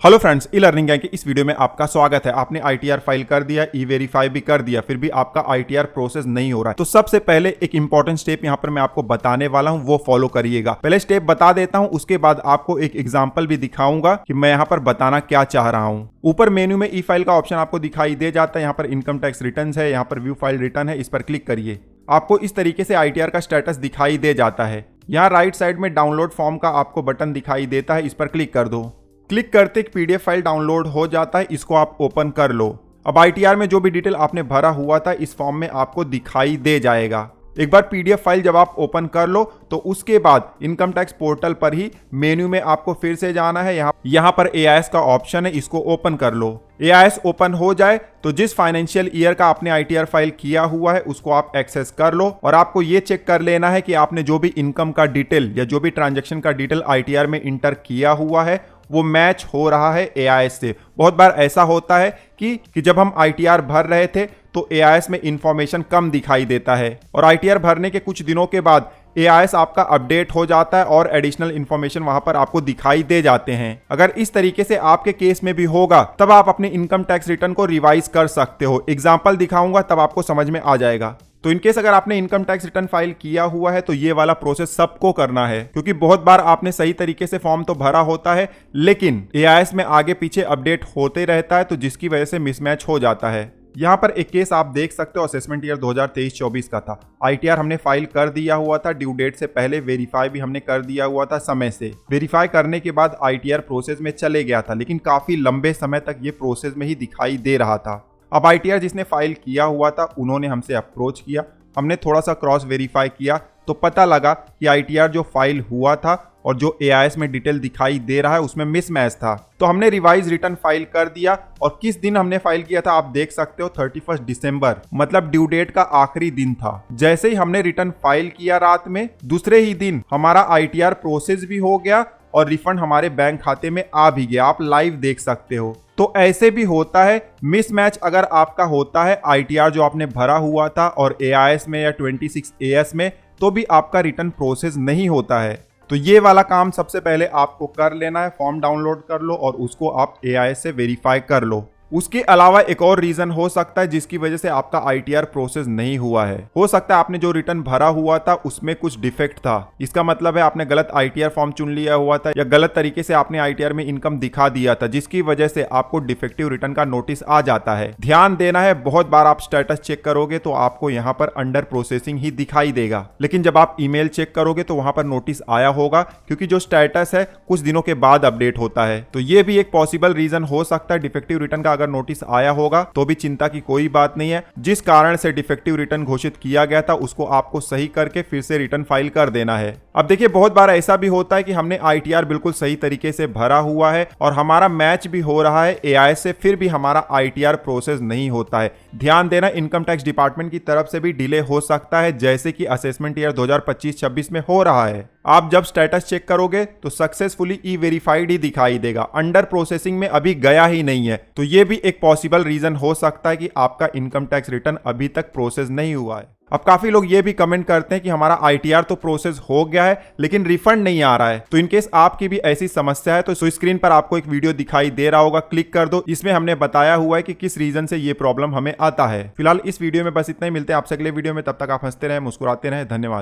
Hello friends, e learning gang के इस video में आपका स्वागत है। आपने आईटीआर फाइल कर दिया, ई वेरीफाई भी कर दिया, फिर भी आपका आईटीआर प्रोसेस नहीं हो रहा है। तो सबसे पहले एक इंपॉर्टेंट स्टेप यहाँ पर मैं आपको बताने वाला हूँ, वो फॉलो करिएगा। पहले स्टेप बता देता हूँ, उसके बाद आपको एक एग्जाम्पल भी दिखाऊंगा कि मैं यहाँ पर बताना क्या चाह रहा हूँ। ऊपर मेन्यू में ई फाइल का ऑप्शन आपको दिखाई दे जाता है। यहाँ पर इनकम टैक्स रिटर्न है, यहाँ पर व्यू फाइल रिटर्न है, इस पर क्लिक करिए। आपको इस तरीके से आईटीआर का स्टेटस दिखाई दे जाता है। यहाँ राइट साइड में डाउनलोड फॉर्म का आपको बटन दिखाई देता है, इस पर क्लिक कर दो। क्लिक करते एक पीडीएफ फाइल डाउनलोड हो जाता है, इसको आप ओपन कर लो। अब आईटीआर में जो भी डिटेल आपने भरा हुआ था इस फॉर्म में आपको दिखाई दे जाएगा। एक बार पीडीएफ फाइल जब आप ओपन कर लो तो उसके बाद इनकम टैक्स पोर्टल पर ही मेन्यू में आपको फिर से जाना है। यहाँ पर एआईएस का ऑप्शन है, इसको ओपन कर लो। एआईएस ओपन हो जाए तो जिस फाइनेंशियल ईयर का आपने आईटीआर फाइल किया हुआ है उसको आप एक्सेस कर लो और आपको ये चेक कर लेना है कि आपने जो भी इनकम का डिटेल या जो भी ट्रांजैक्शन का डिटेल आईटीआर में इंटर किया हुआ है वो मैच हो रहा है एआईएस से। बहुत बार ऐसा होता है कि जब हम आईटीआर भर रहे थे तो एआईएस में इंफॉर्मेशन कम दिखाई देता है और आईटीआर भरने के कुछ दिनों के बाद एआईएस आपका अपडेट हो जाता है और एडिशनल इंफॉर्मेशन वहां पर आपको दिखाई दे जाते हैं। अगर इस तरीके से आपके केस में भी होगा तब आप अपने इनकम टैक्स रिटर्न को रिवाइज कर सकते हो। एग्जाम्पल दिखाऊंगा तब आपको समझ में आ जाएगा। तो इनकेस अगर आपने इनकम टैक्स रिटर्न फाइल किया हुआ है तो ये वाला प्रोसेस सबको करना है, क्योंकि बहुत बार आपने सही तरीके से फॉर्म तो भरा होता है लेकिन एआईएस में आगे पीछे अपडेट होते रहता है, तो जिसकी वजह से मिसमैच हो जाता है। यहाँ पर एक केस आप देख सकते हो, असेसमेंट ईयर 2023-24 का था। आईटीआर हमने फाइल कर दिया हुआ था ड्यू डेट से पहले, वेरीफाई भी हमने कर दिया हुआ था समय से। वेरीफाई करने के बाद आईटीआर प्रोसेस में चले गया था, लेकिन काफी लंबे समय तक ये प्रोसेस में ही दिखाई दे रहा था। अब आईटीआर जिसने फाइल किया हुआ था उन्होंने हमसे अप्रोच किया, हमने थोड़ा सा क्रॉस वेरीफाई किया तो पता लगा कि आईटीआर जो फाइल हुआ था और जो एआईएस में डिटेल दिखाई दे रहा है उसमें मिसमैच था। तो हमने रिवाइज रिटर्न फाइल कर दिया और किस दिन हमने फाइल किया था आप देख सकते हो, 31 दिसंबर, मतलब ड्यू डेट का आखिरी दिन था। जैसे ही हमने रिटर्न फाइल किया रात में, दूसरे ही दिन हमारा आईटीआर प्रोसेस भी हो गया और रिफंड हमारे बैंक खाते में आ भी गया। आप लाइव देख सकते हो। तो ऐसे भी होता है मिसमैच अगर आपका होता है आईटीआर जो आपने भरा हुआ था और एआईएस में या 26AS में, तो भी आपका रिटर्न प्रोसेस नहीं होता है। तो ये वाला काम सबसे पहले आपको कर लेना है। फॉर्म डाउनलोड कर लो और उसको आप एआईएस से वेरीफाई कर लो। उसके अलावा एक और रीजन हो सकता है जिसकी वजह से आपका आईटीआर प्रोसेस नहीं हुआ है। हो सकता है आपने जो रिटर्न भरा हुआ था उसमें कुछ डिफेक्ट था। इसका मतलब है आपने गलत आईटीआर फॉर्म चुन लिया हुआ था या गलत तरीके से आपने आईटीआर में इनकम दिखा दिया था, जिसकी वजह से आपको डिफेक्टिव रिटर्न का नोटिस आ जाता है। ध्यान देना है, बहुत बार आप स्टेटस चेक करोगे तो आपको यहाँ पर अंडर प्रोसेसिंग ही दिखाई देगा, लेकिन जब आप ईमेल चेक करोगे तो वहां पर नोटिस आया होगा, क्योंकि जो स्टेटस है कुछ दिनों के बाद अपडेट होता है। तो ये भी एक पॉसिबल रीजन हो सकता है। डिफेक्टिव रिटर्न का अगर नोटिस आया होगा तो भी चिंता की कोई बात नहीं है। जिस कारण से डिफेक्टिव रिटर्न घोषित किया गया था उसको आपको सही करके फिर से रिटर्न फाइल कर देना है। अब देखिए, बहुत बार ऐसा भी होता है कि हमने आईटीआर बिल्कुल सही तरीके से भरा हुआ है और हमारा मैच भी हो रहा है एआईएस से, फिर भी हमारा आईटीआर प्रोसेस नहीं होता है। ध्यान देना, इनकम टैक्स डिपार्टमेंट की तरफ से भी डिले हो सकता है, जैसे कि असेसमेंट ईयर 2025-26 में हो रहा है। आप जब स्टेटस चेक करोगे तो सक्सेसफुली ई वेरीफाइड ही दिखाई देगा, अंडर प्रोसेसिंग में अभी गया ही नहीं है। तो ये भी एक पॉसिबल रीजन हो सकता है कि आपका इनकम टैक्स रिटर्न अभी तक प्रोसेस नहीं हुआ है। अब काफी लोग ये भी कमेंट करते हैं कि हमारा आईटीआर तो प्रोसेस हो गया है लेकिन रिफंड नहीं आ रहा है। तो इनकेस आपकी भी ऐसी समस्या है तो स्क्रीन पर आपको एक वीडियो दिखाई दे रहा होगा, क्लिक कर दो। इसमें हमने बताया हुआ है कि किस रीजन से ये प्रॉब्लम हमें आता है। फिलहाल इस वीडियो में बस इतना ही। मिलते हैं आपसे अगले वीडियो में, तब तक आप हंसते रहें, मुस्कुराते रहें। धन्यवाद।